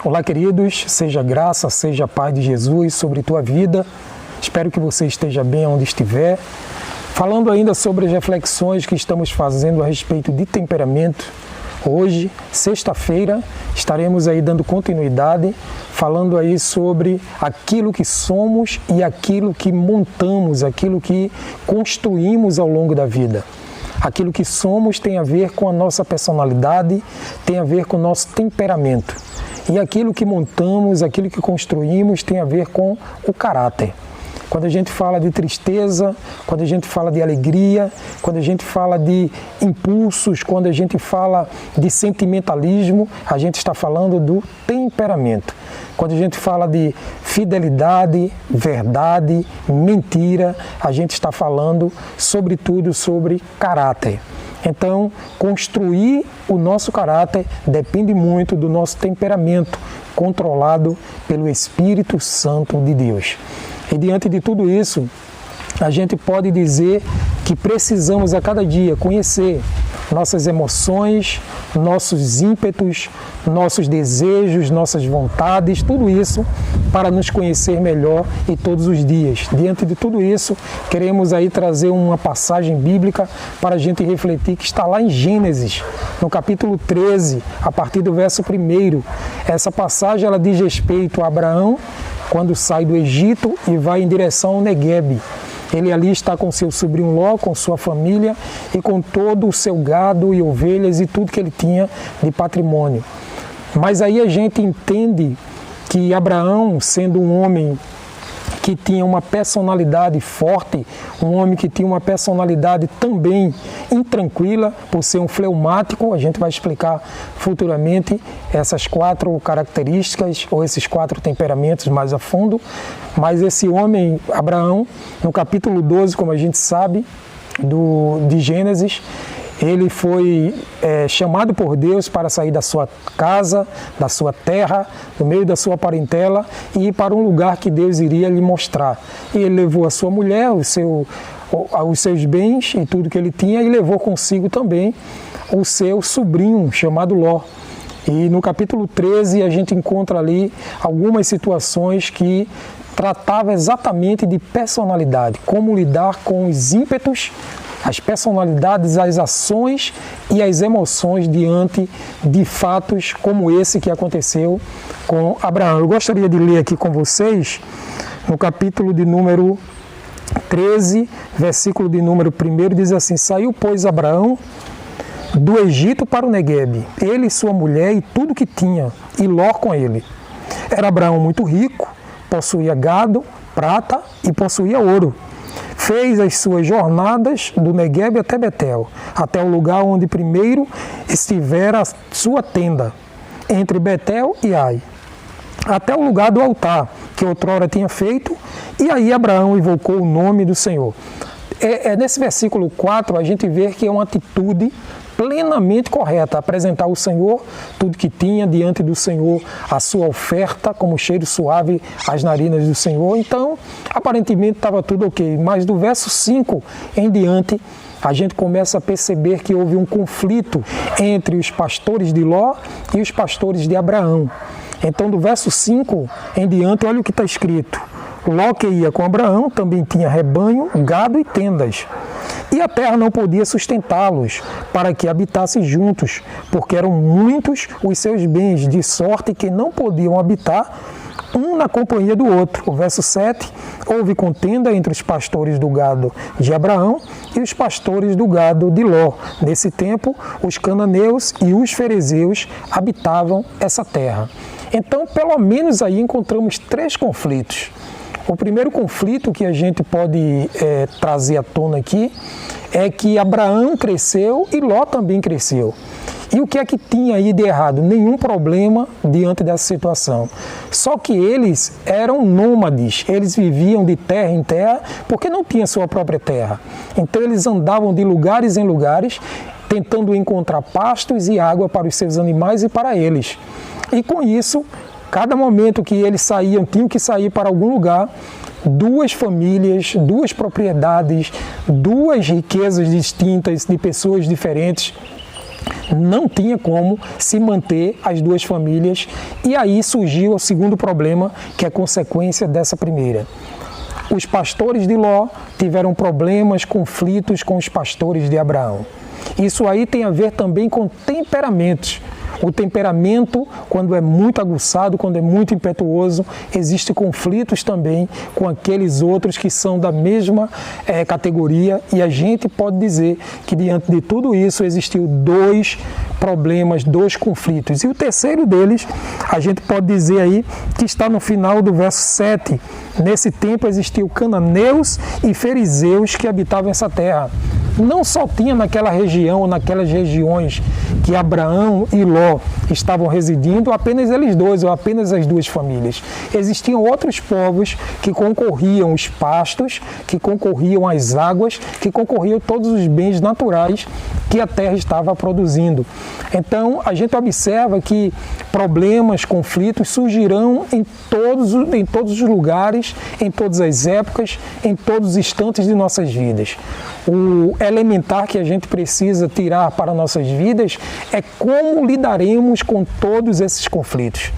Olá, queridos, seja graça, seja paz de Jesus sobre tua vida. Espero que você esteja bem onde estiver. Falando ainda sobre as reflexões que estamos fazendo a respeito de temperamento, hoje, sexta-feira, estaremos aí dando continuidade, falando aí sobre aquilo que somos e aquilo que montamos, aquilo que construímos ao longo da vida. Aquilo que somos tem a ver com a nossa personalidade, tem a ver com o nosso temperamento. E aquilo que montamos, aquilo que construímos tem a ver com o caráter. Quando a gente fala de tristeza, quando a gente fala de alegria, quando a gente fala de impulsos, quando a gente fala de sentimentalismo, a gente está falando do temperamento. Quando a gente fala de fidelidade, verdade, mentira, a gente está falando, sobretudo, sobre caráter. Então, construir o nosso caráter depende muito do nosso temperamento, controlado pelo Espírito Santo de Deus. E diante de tudo isso, a gente pode dizer que precisamos a cada dia conhecer nossas emoções, nossos ímpetos, nossos desejos, nossas vontades, tudo isso para nos conhecer melhor e todos os dias. Diante de tudo isso, queremos aí trazer uma passagem bíblica para a gente refletir que está lá em Gênesis, no capítulo 13, a partir do verso 1. Essa passagem ela diz respeito a Abraão, quando sai do Egito e vai em direção ao Neguebe. Ele ali está com seu sobrinho Ló, com sua família e com todo o seu gado e ovelhas e tudo que ele tinha de patrimônio. Mas aí a gente entende que Abraão, sendo um homem que tinha uma personalidade forte, um homem que tinha uma personalidade também intranquila, por ser um fleumático, a gente vai explicar futuramente essas 4 características ou esses 4 temperamentos mais a fundo, mas esse homem, Abraão, no capítulo 12, como a gente sabe, de Gênesis, ele foi chamado por Deus para sair da sua casa, da sua terra, do meio da sua parentela e ir para um lugar que Deus iria lhe mostrar. E ele levou a sua mulher, os seus bens e tudo que ele tinha e levou consigo também o seu sobrinho chamado Ló. E no capítulo 13 a gente encontra ali algumas situações que tratavam exatamente de personalidade, como lidar com os ímpetos, as personalidades, as ações e as emoções diante de fatos como esse que aconteceu com Abraão. Eu gostaria de ler aqui com vocês no capítulo de número 13, versículo de número 1, diz assim: Saiu, pois, Abraão do Egito para o Neguebe, ele e sua mulher e tudo que tinha, e Ló com ele. Era Abraão muito rico, possuía gado, prata e possuía ouro. Fez as suas jornadas do Neguebe até Betel, até o lugar onde primeiro estivera a sua tenda, entre Betel e Ai, até o lugar do altar, que outrora tinha feito, e aí Abraão invocou o nome do Senhor. Nesse versículo 4 a gente vê que é uma atitude plenamente correta, apresentar ao Senhor tudo que tinha diante do Senhor, a sua oferta como cheiro suave às narinas do Senhor. Então, aparentemente estava tudo ok, mas do verso 5 em diante, a gente começa a perceber que houve um conflito entre os pastores de Ló e os pastores de Abraão. Então, do verso 5 em diante, olha o que está escrito. Ló, que ia com Abraão, também tinha rebanho, gado e tendas. E a terra não podia sustentá-los para que habitassem juntos, porque eram muitos os seus bens, de sorte que não podiam habitar um na companhia do outro. O verso 7, houve contenda entre os pastores do gado de Abraão e os pastores do gado de Ló. Nesse tempo, os cananeus e os ferezeus habitavam essa terra. Então, pelo menos aí encontramos 3 conflitos. O primeiro conflito que a gente pode trazer à tona aqui é que Abraão cresceu e Ló também cresceu. E o que é que tinha aí de errado? Nenhum problema diante dessa situação. Só que eles eram nômades, eles viviam de terra em terra porque não tinham sua própria terra. Então eles andavam de lugares em lugares tentando encontrar pastos e água para os seus animais e para eles. E com isso, cada momento que eles saíam, tinham que sair para algum lugar, 2 famílias, 2 propriedades, 2 riquezas distintas de pessoas diferentes não tinha como se manter as duas famílias, e aí surgiu o segundo problema, que é consequência dessa primeira. Os pastores de Ló tiveram problemas, conflitos com os pastores de Abraão. Isso aí tem a ver também com temperamentos. O temperamento, quando é muito aguçado, quando é muito impetuoso, existem conflitos também com aqueles outros que são da mesma categoria, e a gente pode dizer que diante de tudo isso existiu dois problemas, dois conflitos. E o terceiro deles, a gente pode dizer aí que está no final do verso 7. Nesse tempo existiam cananeus e fariseus que habitavam essa terra. Não só tinha naquela região, naquelas regiões que Abraão e Ló estavam residindo, apenas eles dois, ou apenas as duas famílias. Existiam outros povos que concorriam os pastos, que concorriam as águas, que concorriam todos os bens naturais que a terra estava produzindo. Então, a gente observa que problemas, conflitos surgirão em todos os lugares, em todas as épocas, em todos os instantes de nossas vidas. O elementar que a gente precisa tirar para nossas vidas é como lidaremos com todos esses conflitos.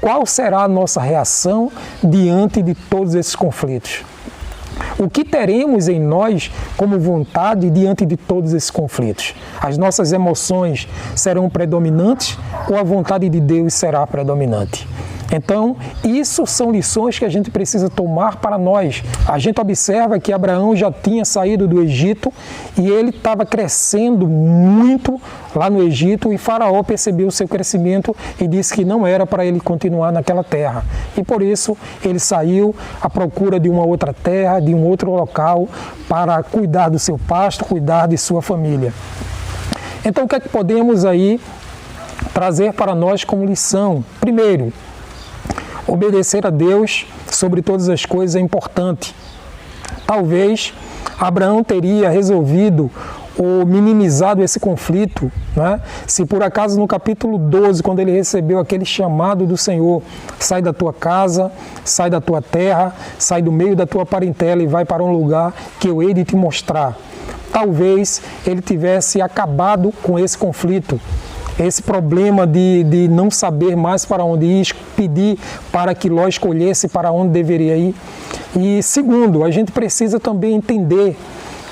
Qual será a nossa reação diante de todos esses conflitos? O que teremos em nós como vontade diante de todos esses conflitos? As nossas emoções serão predominantes ou a vontade de Deus será predominante? Então, isso são lições que a gente precisa tomar para nós. A gente observa que Abraão já tinha saído do Egito e ele estava crescendo muito lá no Egito, e Faraó percebeu o seu crescimento e disse que não era para ele continuar naquela terra. E por isso ele saiu à procura de uma outra terra, de um outro local, para cuidar do seu pasto, cuidar de sua família. Então, o que é que podemos aí trazer para nós como lição? Primeiro, obedecer a Deus sobre todas as coisas é importante. Talvez Abraão teria resolvido ou minimizado esse conflito, né? Se por acaso no capítulo 12, quando ele recebeu aquele chamado do Senhor, sai da tua casa, sai da tua terra, sai do meio da tua parentela e vai para um lugar que eu hei de te mostrar. Talvez ele tivesse acabado com esse conflito, esse problema de não saber mais para onde ir, pedir para que Ló escolhesse para onde deveria ir. E segundo, a gente precisa também entender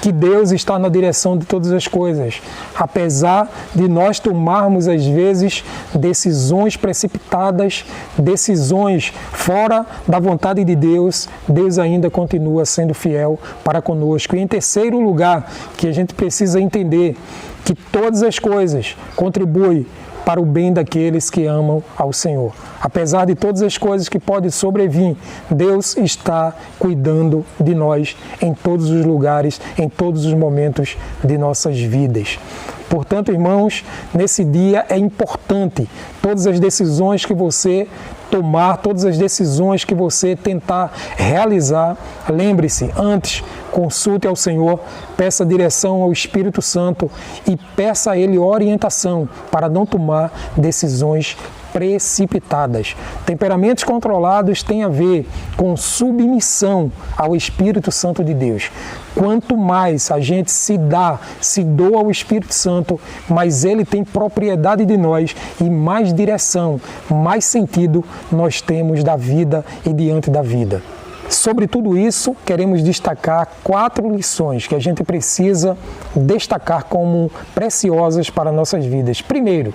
que Deus está na direção de todas as coisas. Apesar de nós tomarmos, às vezes, decisões precipitadas, decisões fora da vontade de Deus, Deus ainda continua sendo fiel para conosco. E em terceiro lugar, que a gente precisa entender que todas as coisas contribuem para o bem daqueles que amam ao Senhor. Apesar de todas as coisas que podem sobrevir, Deus está cuidando de nós em todos os lugares, em todos os momentos de nossas vidas. Portanto, irmãos, nesse dia é importante todas as decisões que você tomar, todas as decisões que você tentar realizar, lembre-se, antes consulte ao Senhor, peça direção ao Espírito Santo e peça a Ele orientação para não tomar decisões precipitadas. Temperamentos controlados têm a ver com submissão ao Espírito Santo de Deus. Quanto mais a gente se doa ao Espírito Santo, mais ele tem propriedade de nós e mais direção, mais sentido nós temos da vida e diante da vida. Sobre tudo isso, queremos destacar 4 lições que a gente precisa destacar como preciosas para nossas vidas. Primeiro,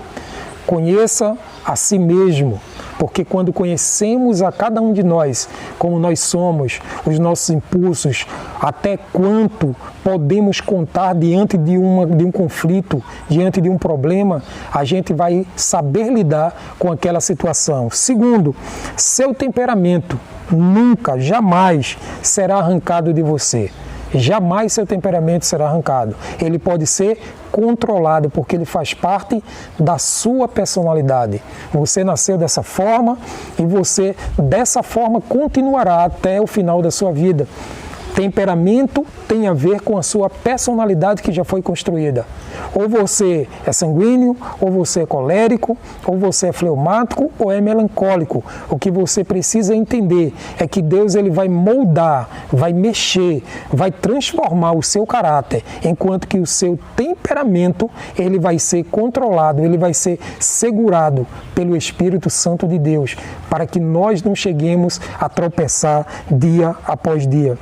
conheça a si mesmo, porque quando conhecemos a cada um de nós, como nós somos, os nossos impulsos, até quanto podemos contar diante de um conflito, diante de um problema, a gente vai saber lidar com aquela situação. Segundo, seu temperamento nunca, jamais será arrancado de você. Jamais seu temperamento será arrancado. Ele pode ser controlado porque ele faz parte da sua personalidade. Você nasceu dessa forma e você dessa forma continuará até o final da sua vida. Temperamento tem a ver com a sua personalidade que já foi construída. Ou você é sanguíneo, ou você é colérico, ou você é fleumático, ou é melancólico. O que você precisa entender é que Deus ele vai moldar, vai mexer, vai transformar o seu caráter, enquanto que o seu temperamento ele vai ser controlado, ele vai ser segurado pelo Espírito Santo de Deus, para que nós não cheguemos a tropeçar dia após dia.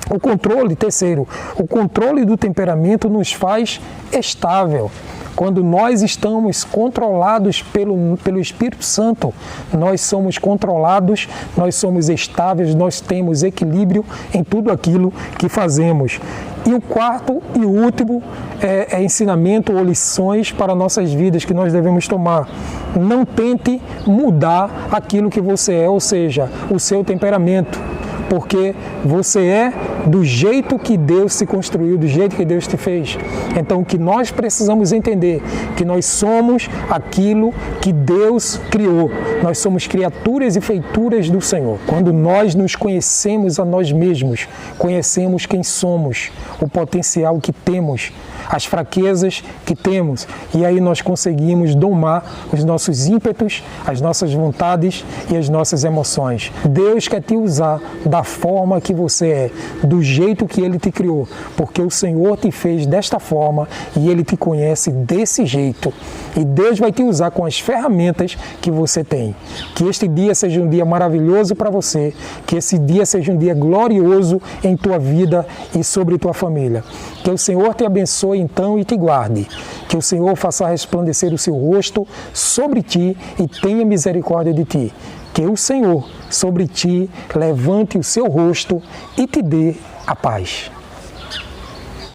O controle, terceiro, o controle do temperamento nos faz estável. Quando nós estamos controlados pelo Espírito Santo, nós somos controlados, nós somos estáveis, nós temos equilíbrio em tudo aquilo que fazemos. E o quarto e o último é ensinamento ou lições para nossas vidas que nós devemos tomar. Não tente mudar aquilo que você é, ou seja, o seu temperamento. Porque você é do jeito que Deus se construiu, do jeito que Deus te fez. Então, o que nós precisamos entender que nós somos aquilo que Deus criou. Nós somos criaturas e feituras do Senhor. Quando nós nos conhecemos a nós mesmos, conhecemos quem somos, o potencial que temos, as fraquezas que temos, e aí nós conseguimos domar os nossos ímpetos, as nossas vontades e as nossas emoções. Deus quer te usar da forma que você é, do jeito que Ele te criou, porque o Senhor te fez desta forma e Ele te conhece desse jeito. E Deus vai te usar com as ferramentas que você tem. Que este dia seja um dia maravilhoso para você, que esse dia seja um dia glorioso em tua vida e sobre tua família. Que o Senhor te abençoe então e te guarde. Que o Senhor faça resplandecer o seu rosto sobre ti e tenha misericórdia de ti. Que o Senhor sobre ti levante o seu rosto e te dê a paz.